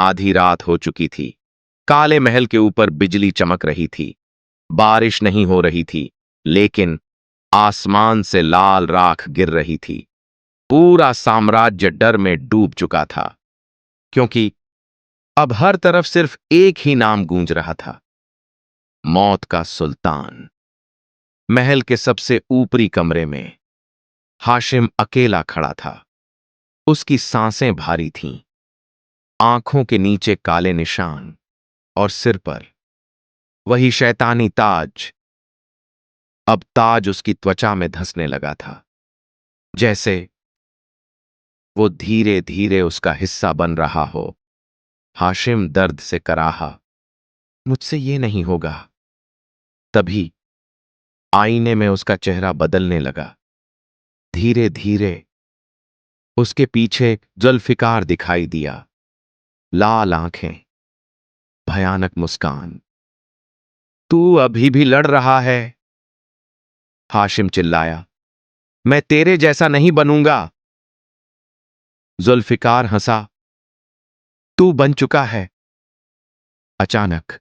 आधी रात हो चुकी थी। काले महल के ऊपर बिजली चमक रही थी। बारिश नहीं हो रही थी, लेकिन आसमान से लाल राख गिर रही थी। पूरा साम्राज्य डर में डूब चुका था, क्योंकि अब हर तरफ सिर्फ एक ही नाम गूंज रहा था, मौत का सुल्तान। महल के सबसे ऊपरी कमरे में हाशिम अकेला खड़ा था। उसकी सांसें भारी थीं, आंखों के नीचे काले निशान, और सिर पर वही शैतानी ताज। अब ताज उसकी त्वचा में धंसने लगा था, जैसे वो धीरे धीरे उसका हिस्सा बन रहा हो। हाशिम दर्द से कराहा, मुझसे ये नहीं होगा। तभी आईने में उसका चेहरा बदलने लगा। धीरे धीरे उसके पीछे जुल्फिकार दिखाई दिया। लाल आंखें, भयानक मुस्कान। तू अभी भी लड़ रहा है? हाशिम चिल्लाया। मैं तेरे जैसा नहीं बनूंगा। जुल्फिकार हंसा। तू बन चुका है। अचानक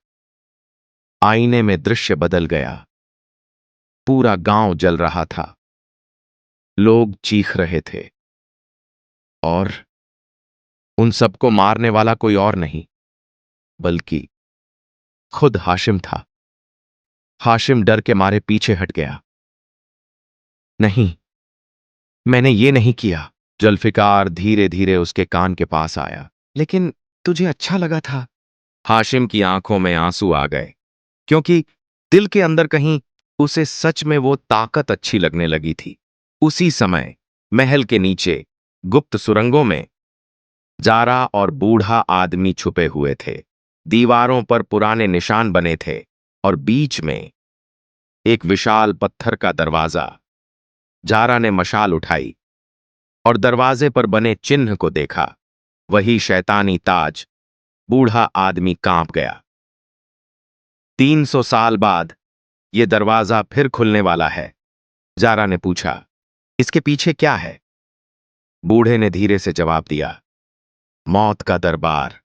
आईने में दृश्य बदल गया। पूरा गांव जल रहा था। लोग चीख रहे थे, और उन सबको मारने वाला कोई और नहीं, बल्कि खुद हाशिम था। हाशिम डर के मारे पीछे हट गया। नहीं, मैंने ये नहीं किया। जुल्फिकार धीरे धीरे उसके कान के पास आया। लेकिन तुझे अच्छा लगा था। हाशिम की आंखों में आंसू आ गए, क्योंकि दिल के अंदर कहीं उसे सच में वो ताकत अच्छी लगने लगी थी। उसी समय महल के नीचे गुप्त सुरंगों में जारा और बूढ़ा आदमी छुपे हुए थे। दीवारों पर पुराने निशान बने थे, और बीच में एक विशाल पत्थर का दरवाजा। जारा ने मशाल उठाई और दरवाजे पर बने चिन्ह को देखा। वही शैतानी ताज। बूढ़ा आदमी कांप गया। 300 साल बाद यह दरवाजा फिर खुलने वाला है। जारा ने पूछा, इसके पीछे क्या है? बूढ़े ने धीरे से जवाब दिया, मौत का दरबार।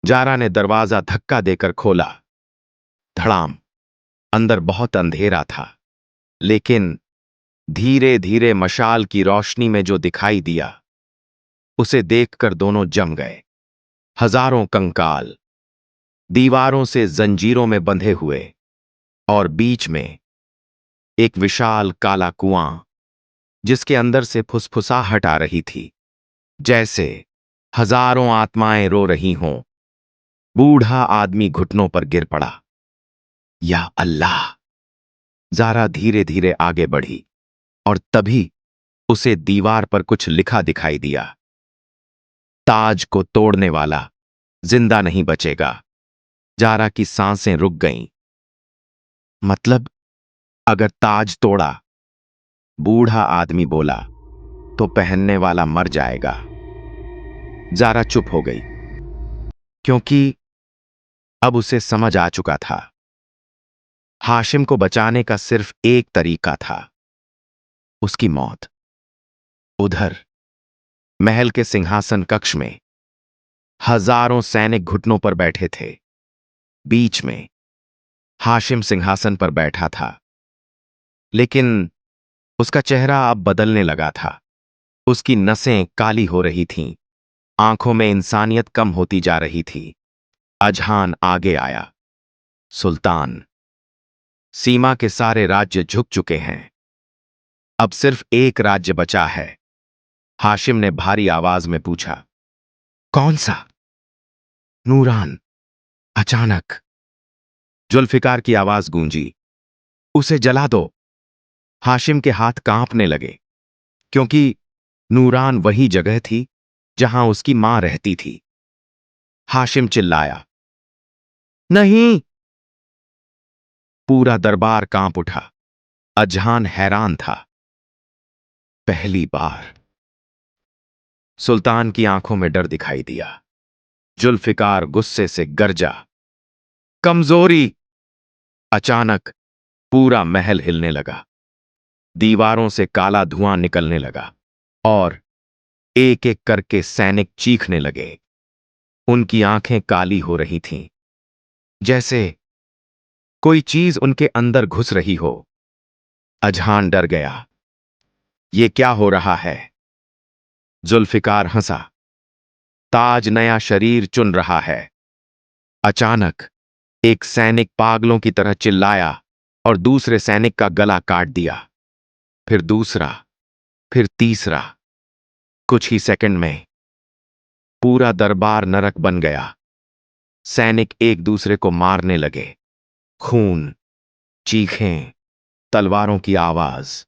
जारा ने दरवाजा धक्का देकर खोला। धड़ाम। अंदर बहुत अंधेरा था, लेकिन धीरे धीरे मशाल की रोशनी में जो दिखाई दिया, उसे देखकर दोनों जम गए। हजारों कंकाल, दीवारों से जंजीरों में बंधे हुए, और बीच में एक विशाल काला कुआं, जिसके अंदर से फुसफुसाहट आ रही थी, जैसे हजारों आत्माएं रो रही हों। बूढ़ा आदमी घुटनों पर गिर पड़ा। या अल्लाह! जारा धीरे धीरे आगे बढ़ी, और तभी उसे दीवार पर कुछ लिखा दिखाई दिया। ताज को तोड़ने वाला जिंदा नहीं बचेगा। जारा की सांसें रुक गईं। मतलब, अगर ताज तोड़ा, बूढ़ा आदमी बोला, तो पहनने वाला मर जाएगा। जारा चुप हो गई, क्योंकि अब उसे समझ आ चुका था। हाशिम को बचाने का सिर्फ एक तरीका था, उसकी मौत। उधर महल के सिंहासन कक्ष में हजारों सैनिक घुटनों पर बैठे थे। बीच में हाशिम सिंहासन पर बैठा था, लेकिन उसका चेहरा अब बदलने लगा था। उसकी नसें काली हो रही थीं, आंखों में इंसानियत कम होती जा रही थी। अजहान आगे आया। सुल्तान, सीमा के सारे राज्य झुक चुके हैं। अब सिर्फ एक राज्य बचा है। हाशिम ने भारी आवाज में पूछा। कौन सा? नूरान। अचानक जुल्फिकार की आवाज गूंजी। उसे जला दो। हाशिम के हाथ कांपने लगे, क्योंकि नूरान वही जगह थी जहां उसकी मां रहती थी। हाशिम चिल्लाया, नहीं! पूरा दरबार कांप उठा। अजहान हैरान था। पहली बार सुल्तान की आंखों में डर दिखाई दिया। जुल्फिकार गुस्से से गरजा, कमजोरी! अचानक पूरा महल हिलने लगा। दीवारों से काला धुआं निकलने लगा, और एक एक करके सैनिक चीखने लगे। उनकी आंखें काली हो रही थीं, जैसे कोई चीज उनके अंदर घुस रही हो। अजहान डर गया। ये क्या हो रहा है? जुल्फिकार हंसा। ताज नया शरीर चुन रहा है। अचानक एक सैनिक पागलों की तरह चिल्लाया और दूसरे सैनिक का गला काट दिया। फिर दूसरा, फिर तीसरा। कुछ ही सेकंड में पूरा दरबार नरक बन गया। सैनिक एक दूसरे को मारने लगे। खून, चीखें, तलवारों की आवाज,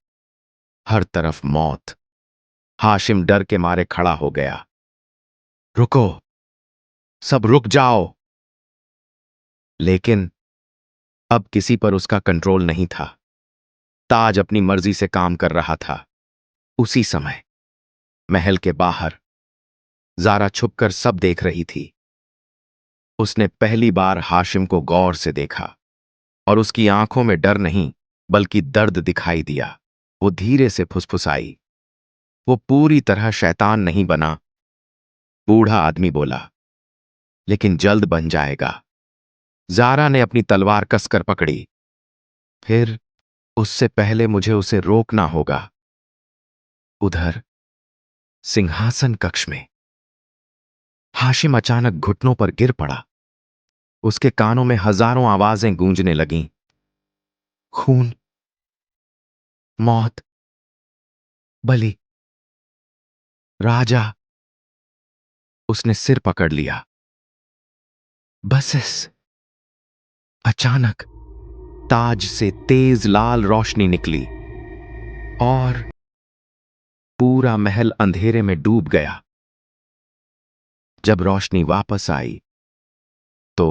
हर तरफ मौत। हाशिम डर के मारे खड़ा हो गया। रुको, सब रुक जाओ। लेकिन अब किसी पर उसका कंट्रोल नहीं था। ताज अपनी मर्जी से काम कर रहा था। उसी समय महल के बाहर जारा छुपकर सब देख रही थी। उसने पहली बार हाशिम को गौर से देखा और उसकी आंखों में डर नहीं बल्कि दर्द दिखाई दिया। वो धीरे से फुसफुसाई, वो पूरी तरह शैतान नहीं बना। बूढ़ा आदमी बोला, लेकिन जल्द बन जाएगा। जारा ने अपनी तलवार कसकर पकड़ी। फिर उससे पहले मुझे उसे रोकना होगा। उधर सिंहासन कक्ष में हाशिम अचानक घुटनों पर गिर पड़ा। उसके कानों में हजारों आवाजें गूंजने लगीं। खून, मौत, बलि, राजा। उसने सिर पकड़ लिया। बस अचानक ताज से तेज लाल रोशनी निकली और पूरा महल अंधेरे में डूब गया। जब रोशनी वापस आई तो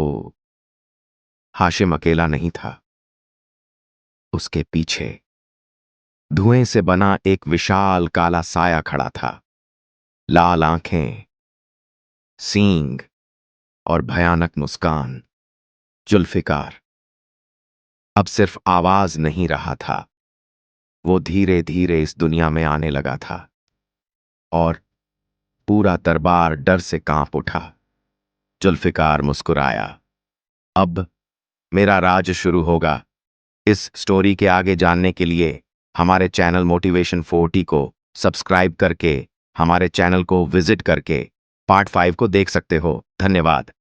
हाशिम अकेला नहीं था। उसके पीछे धुएं से बना एक विशाल काला साया खड़ा था। लाल आंखें, सींग और भयानक मुस्कान। जुल्फिकार अब सिर्फ आवाज नहीं रहा था, वो धीरे धीरे इस दुनिया में आने लगा था और पूरा दरबार डर से कांप उठा। जुल्फिकार मुस्कुराया। अब मेरा राज शुरू होगा। इस स्टोरी के आगे जानने के लिए हमारे चैनल मोटिवेशन 40 को सब्सक्राइब करके हमारे चैनल को विजिट करके पार्ट 5 को देख सकते हो। धन्यवाद।